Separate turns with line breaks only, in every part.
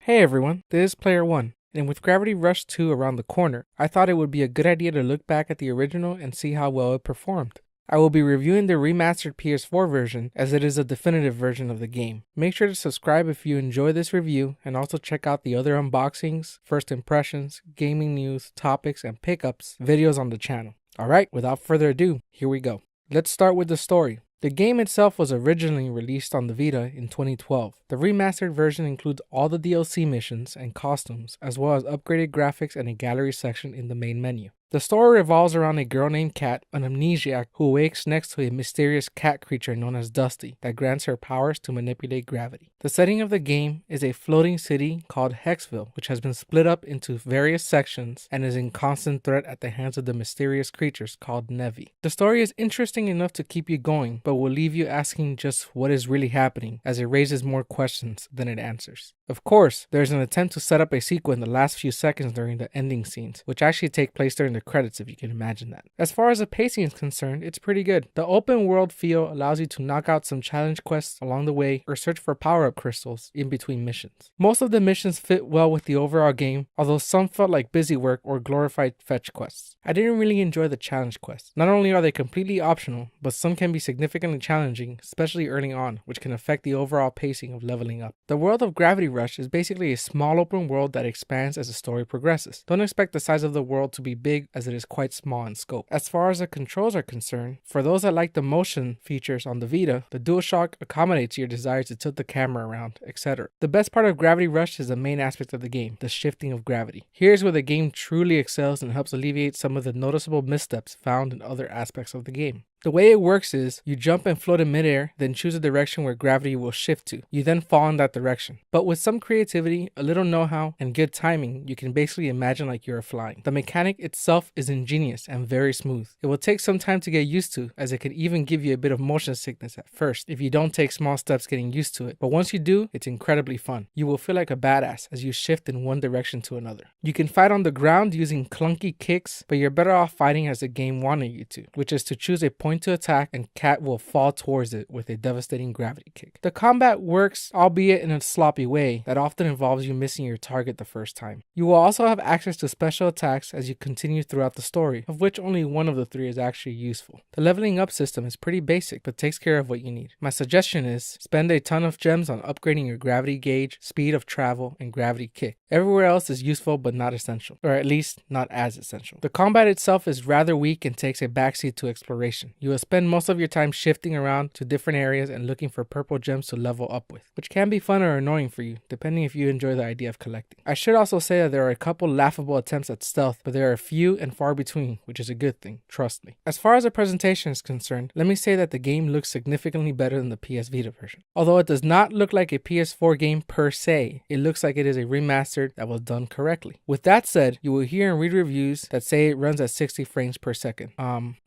Hey everyone, this is Player 1, and with Gravity Rush 2 around the corner, I thought it would be a good idea to look back at the original and see how well it performed. I will be reviewing the remastered PS4 version as it is a definitive version of the game. Make sure to subscribe if you enjoy this review and also check out the other unboxings, first impressions, gaming news, topics, and pickups videos on the channel. Alright, without further ado, here we go. Let's start with the story. The game itself was originally released on the Vita in 2012. The remastered version includes all the DLC missions and costumes, as well as upgraded graphics and a gallery section in the main menu. The story revolves around a girl named Kat, an amnesiac who awakes next to a mysterious cat creature known as Dusty that grants her powers to manipulate gravity. The setting of the game is a floating city called Hexville, which has been split up into various sections and is in constant threat at the hands of the mysterious creatures called Nevi. The story is interesting enough to keep you going, but will leave you asking just what is really happening, as it raises more questions than it answers. Of course, there is an attempt to set up a sequel in the last few seconds during the ending scenes, which actually take place during the credits if you can imagine that. As far as the pacing is concerned, it's pretty good. The open world feel allows you to knock out some challenge quests along the way or search for power-up crystals in between missions. Most of the missions fit well with the overall game, although some felt like busy work or glorified fetch quests. I didn't really enjoy the challenge quests. Not only are they completely optional, but some can be significantly challenging, especially early on, which can affect the overall pacing of leveling up. The world of Gravity Rush is basically a small open world that expands as the story progresses. Don't expect the size of the world to be big, as it is quite small in scope. As far as the controls are concerned, for those that like the motion features on the Vita, the DualShock accommodates your desire to tilt the camera around, etc. The best part of Gravity Rush is the main aspect of the game, the shifting of gravity. Here's where the game truly excels and helps alleviate some of the noticeable missteps found in other aspects of the game. The way it works is, you jump and float in midair, then choose a direction where gravity will shift to. You then fall in that direction. But with some creativity, a little know-how, and good timing, you can basically imagine like you're flying. The mechanic itself is ingenious and very smooth. It will take some time to get used to, as it can even give you a bit of motion sickness at first if you don't take small steps getting used to it. But once you do, it's incredibly fun. You will feel like a badass as you shift in one direction to another. You can fight on the ground using clunky kicks, but you're better off fighting as the game wanted you to, which is to choose a point to attack and Kat will fall towards it with a devastating gravity kick. The combat works, albeit in a sloppy way that often involves you missing your target the first time. You will also have access to special attacks as you continue throughout the story, of which only one of the three is actually useful. The leveling up system is pretty basic, but takes care of what you need. My suggestion is, spend a ton of gems on upgrading your gravity gauge, speed of travel, and gravity kick. Everywhere else is useful but not essential, or at least not as essential. The combat itself is rather weak and takes a backseat to exploration. You will spend most of your time shifting around to different areas and looking for purple gems to level up with, which can be fun or annoying for you, depending if you enjoy the idea of collecting. I should also say that there are a couple laughable attempts at stealth, but there are few and far between, which is a good thing, trust me. As far as the presentation is concerned, let me say that the game looks significantly better than the PS Vita version. Although it does not look like a PS4 game per se, it looks like it is a remastered that was done correctly. With that said, you will hear and read reviews that say it runs at 60 frames per second.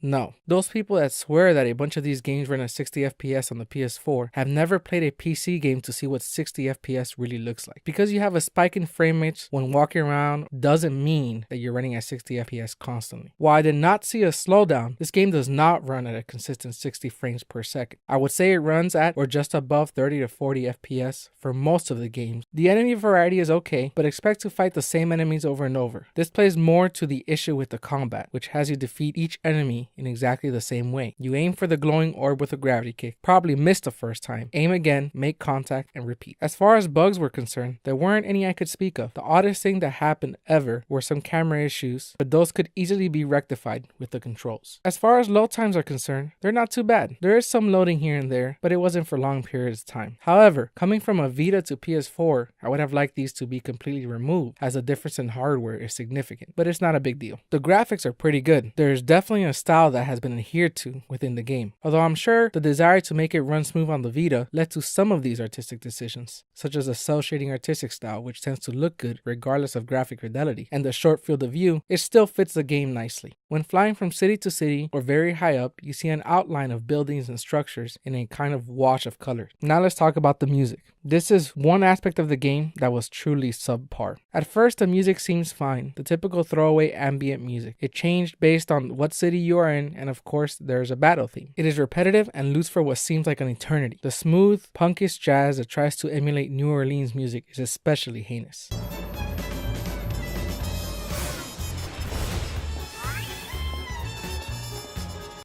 No. Those people that swear that a bunch of these games run at 60 FPS on the PS4 have never played a PC game to see what 60 FPS really looks like. Because you have a spike in frame rates when walking around doesn't mean that you're running at 60 FPS constantly. While I did not see a slowdown, this game does not run at a consistent 60 frames per second. I would say it runs at or just above 30 to 40 FPS for most of the games. The enemy variety is okay, but expect to fight the same enemies over and over. This plays more to the issue with the combat, which has you defeat each enemy in exactly the same way. You aim for the glowing orb with a gravity kick, probably miss the first time, aim again, make contact, and repeat. As far as bugs were concerned, there weren't any I could speak of. The oddest thing that happened ever were some camera issues, but those could easily be rectified with the controls. As far as load times are concerned, they're not too bad. There is some loading here and there, but it wasn't for long periods of time. However, coming from a Vita to PS4, I would have liked these to be completely removed, as the difference in hardware is significant, but it's not a big deal. The graphics are pretty good. There is definitely a style that has been adhered to within the game, although I'm sure the desire to make it run smooth on the Vita led to some of these artistic decisions, such as the cel shading artistic style, which tends to look good regardless of graphic fidelity, and the short field of view, it still fits the game nicely. When flying from city to city or very high up, you see an outline of buildings and structures in a kind of wash of color. Now let's talk about the music. This is one aspect of the game that was truly subpar. At first, the music seems fine, the typical throwaway ambient music. It changed based on what city you are in, and of course, there is a battle theme. It is repetitive and loose for what seems like an eternity. The smooth, punkish jazz that tries to emulate New Orleans music is especially heinous.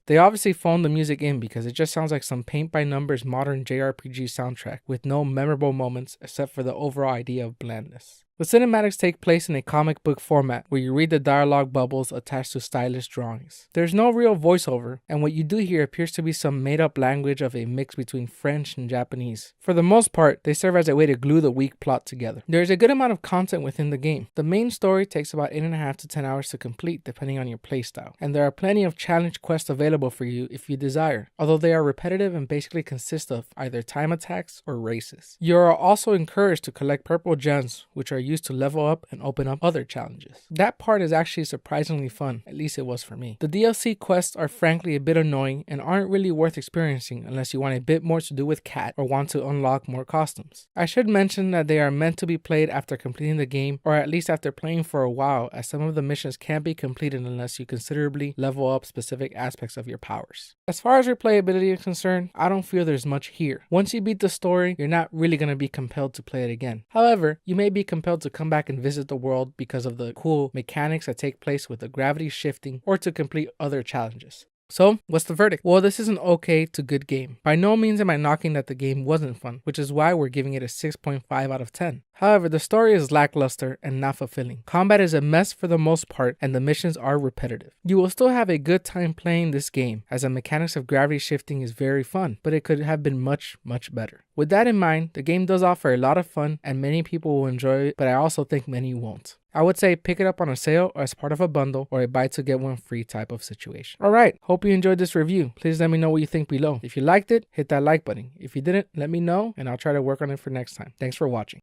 They obviously phoned the music in because it just sounds like some paint-by-numbers modern JRPG soundtrack with no memorable moments except for the overall idea of blandness. The cinematics take place in a comic book format where you read the dialogue bubbles attached to stylish drawings. There's no real voiceover, and what you do hear appears to be some made-up language of a mix between French and Japanese. For the most part, they serve as a way to glue the weak plot together. There is a good amount of content within the game. The main story takes about 8.5 to 10 hours to complete depending on your playstyle, and there are plenty of challenge quests available for you if you desire, although they are repetitive and basically consist of either time attacks or races. You are also encouraged to collect purple gems, which are used to level up and open up other challenges. That part is actually surprisingly fun, at least it was for me. The DLC quests are frankly a bit annoying and aren't really worth experiencing unless you want a bit more to do with Cat or want to unlock more costumes. I should mention that they are meant to be played after completing the game, or at least after playing for a while, as some of the missions can't be completed unless you considerably level up specific aspects of your powers. As far as replayability is concerned, I don't feel there's much here. Once you beat the story, you're not really going to be compelled to play it again. However, you may be compelled to come back and visit the world because of the cool mechanics that take place with the gravity shifting or to complete other challenges. So, what's the verdict? Well, this is an okay to good game. By no means am I knocking that the game wasn't fun, which is why we're giving it a 6.5 out of 10. However, the story is lackluster and not fulfilling. Combat is a mess for the most part, and the missions are repetitive. You will still have a good time playing this game, as the mechanics of gravity shifting is very fun, but it could have been much better. With that in mind, the game does offer a lot of fun, and many people will enjoy it, but I also think many won't. I would say pick it up on a sale or as part of a bundle or a buy to get one free type of situation. Alright, hope you enjoyed this review. Please let me know what you think below. If you liked it, hit that like button. If you didn't, let me know and I'll try to work on it for next time. Thanks for watching.